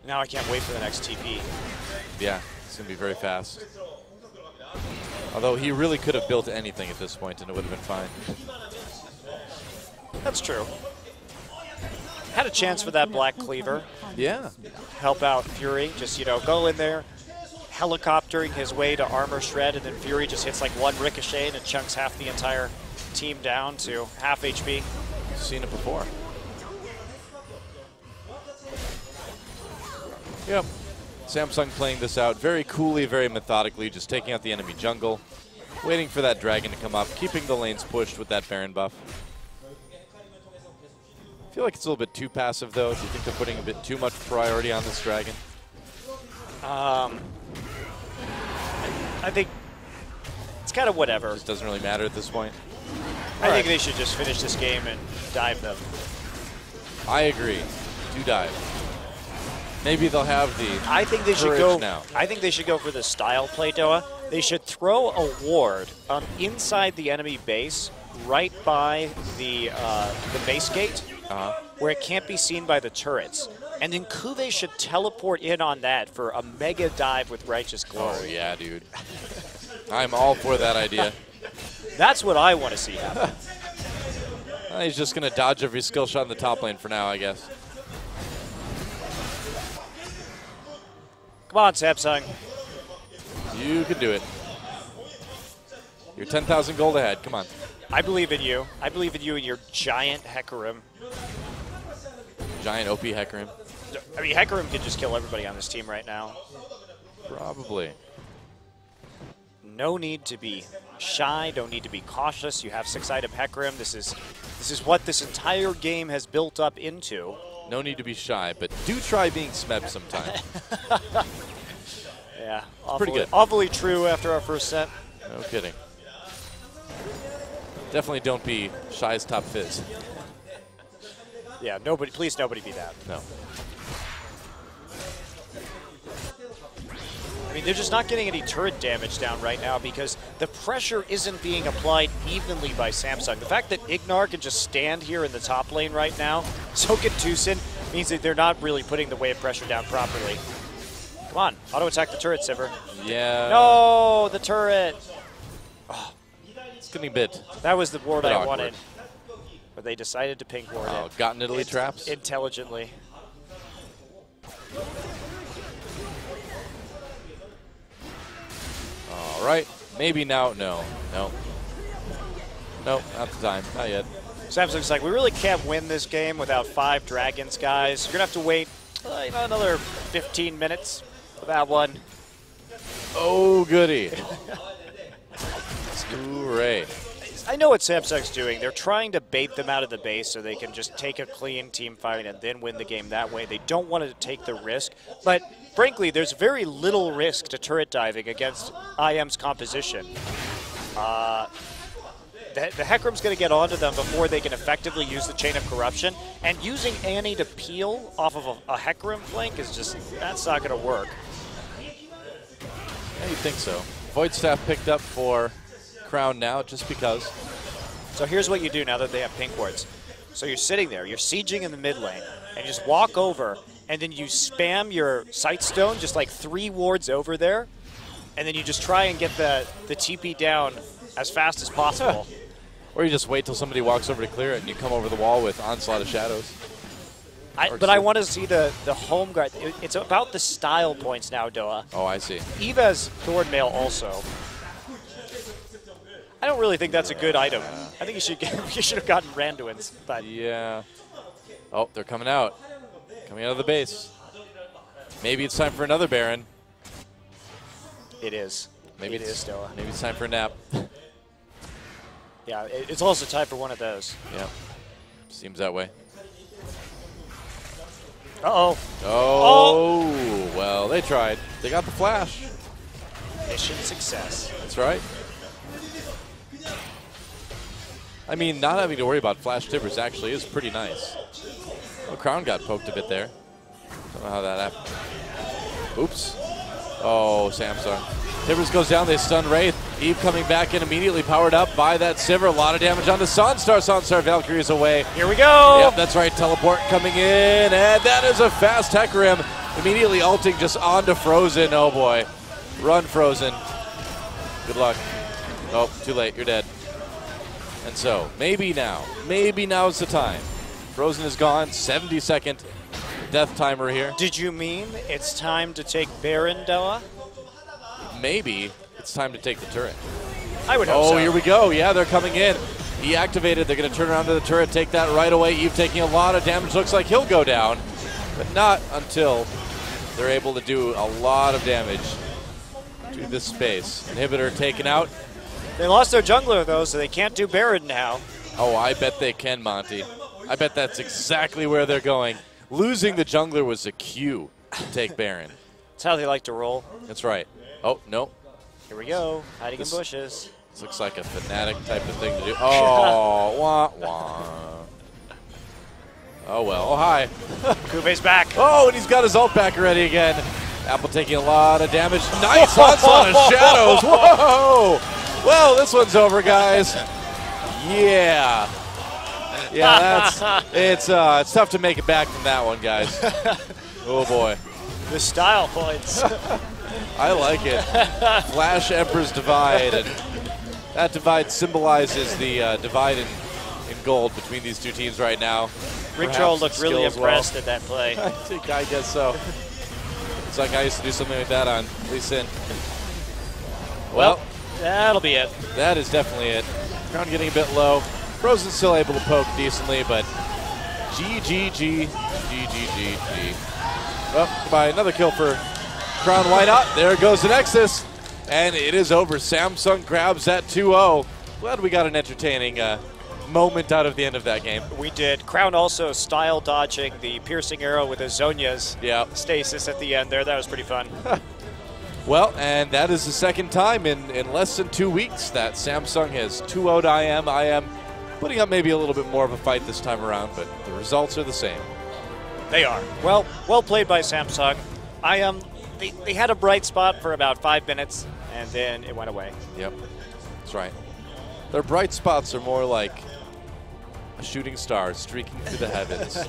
Now I can't wait for the next TP. Yeah, it's gonna be very fast. Although he really could have built anything at this point and it would have been fine. That's true. Had a chance for that Black Cleaver. Yeah. Help out Fury. Just, go in there, helicoptering his way to armor shred, and then Fury just hits like one ricochet and it chunks half the entire team down to half HP. Seen it before. Yep. Samsung playing this out very coolly, very methodically, just taking out the enemy jungle, waiting for that dragon to come up, keeping the lanes pushed with that Baron buff. I feel like it's a little bit too passive, though. Do you think they're putting a bit too much priority on this dragon? I think it's kind of whatever. It just doesn't really matter at this point. I think they should just finish this game and dive them. I agree. Do dive. Maybe they'll have the I think they should go now. I think they should go for the style play, Doa. They should throw a ward inside the enemy base, right by the base gate, where it can't be seen by the turrets. And then Cuvée should teleport in on that for a mega dive with Righteous Glory. Oh yeah, dude. I'm all for that idea. That's what I want to see happen. He's just going to dodge every skill shot in the top lane for now, I guess. Come on, Samsung. You can do it. You're 10,000 gold ahead. Come on. I believe in you. I believe in you and your giant Hecarim. Giant OP Hecarim. I mean, Hecarim can just kill everybody on this team right now. Probably. No need to be shy. Don't need to be cautious. You have 6-item Hecarim. This is what this entire game has built up into. No need to be shy, but do try being Smeb sometime. Yeah, pretty good. Awfully true after our first set. No kidding. Definitely don't be Shy's top fizz. Yeah, please nobody be that. No. I mean, they're just not getting any turret damage down right now because the pressure isn't being applied evenly by Samsung. The fact that Ignar can just stand here in the top lane right now, so can Tucson, means that they're not really putting the wave pressure down properly. Come on, auto-attack the turret, Sivir. Yeah. No, the turret. Oh, it's getting a bit. That was the ward I awkward. wanted. But they decided to pink ward it. Gotten Italy traps? Intelligently. All right. Maybe now. No. No. Nope, not the time. Not yet. Samsung's like, we really can't win this game without 5 dragons, guys. You're going to have to wait another 15 minutes for that one. Oh, goody. Hooray. I know what Samsung's doing. They're trying to bait them out of the base so they can just take a clean team fight and then win the game that way. They don't want to take the risk. But frankly, there's very little risk to turret diving against IM's composition. The Hecarim's going to get onto them before they can effectively use the Chain of Corruption. And using Annie to peel off of a Hecarim flank is just, that's not going to work. Yeah, you'd think so. Void Staff picked up for Crown now just because. So here's what you do now that they have pink wards. So you're sitting there, you're sieging in the mid lane, and you just walk over and then you spam your Sight Stone just like 3 wards over there, and then you just try and get the TP down as fast as possible. Or you just wait till somebody walks over to clear it and you come over the wall with Onslaught of Shadows. But I want to see the home guard. It's about the style points now, Doa. Oh, I see. Eva's Thornmail also. I don't really think that's a good item. I think you should have gotten Randuin's. But yeah. Oh, they're coming out. Coming out of the base. Maybe it's time for another Baron. It is. Maybe it is, Doa. Maybe it's time for a nap. Yeah, it's also time for one of those. Yeah. Seems that way. Uh-oh. Oh, well, they tried. They got the flash. Mission success. That's right. I mean, not having to worry about flash tippers actually is pretty nice. Oh, Crown got poked a bit there. Don't know how that happened. Oops. Oh, Samsung. Tibbers goes down, they stun Wraith. Eve coming back in immediately, powered up by that Sivir. A lot of damage on the Sunstar. Sunstar Valkyrie is away. Here we go. Yep, that's right. Teleport coming in, and that is a fast Hecarim. Immediately ulting just onto Frozen. Oh boy. Run, Frozen. Good luck. Oh, too late. You're dead. And so, maybe now's the time. Frozen is gone. 70-second death timer here. Did you mean it's time to take Baron, Doa? Maybe it's time to take the turret. I would hope so. Oh, here we go. Yeah, they're coming in. He activated. They're going to turn around to the turret, take that right away. Eve taking a lot of damage. Looks like he'll go down, but not until they're able to do a lot of damage to this space. Inhibitor taken out. They lost their jungler, though, so they can't do Baron now. Oh, I bet they can, Monty. I bet that's exactly where they're going. Losing the jungler was a cue to take Baron. That's how they like to roll. That's right. Oh, no. Here we go. Hiding in bushes. This looks like a Fnatic type of thing to do. Oh, wah, wah. Oh, well. Oh, hi. Kube's back. Oh, and he's got his ult back already again. Apple taking a lot of damage. Nice onslaught of Shadows. Whoa. Well, this one's over, guys. Yeah. Yeah, it's tough to make it back from that one, guys. Oh, boy. The style points. I like it. Flash Emperor's Divide, and that divide symbolizes the divide in gold between these two teams right now. Rick Troll looked really impressed at that play. I guess so. It's like I used to do something like that on Lee Sin. Well, that'll be it. That is definitely it. Crown getting a bit low. Frozen's still able to poke decently, but GGG. Oh, goodbye. Another kill for Crown. Why not? There goes the Nexus. And it is over. Samsung grabs that 2-0. Glad we got an entertaining moment out of the end of that game. We did. Crown also style dodging the piercing arrow with Azonia's stasis at the end there. That was pretty fun. Well, and that is the second time in less than 2 weeks that Samsung has 2-0'd IM. IM putting up maybe a little bit more of a fight this time around, but the results are the same. They are. Well played by Samsung. They had a bright spot for about 5 minutes, and then it went away. Yep, that's right. Their bright spots are more like a shooting star streaking through the heavens.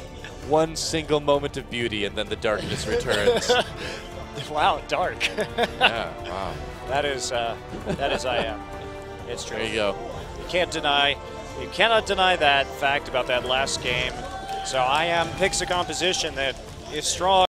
One single moment of beauty, and then the darkness returns. Wow, dark. Yeah, wow. That is IM. It's true. There you go. You cannot deny that fact about that last game. So IM picks a composition that is strong.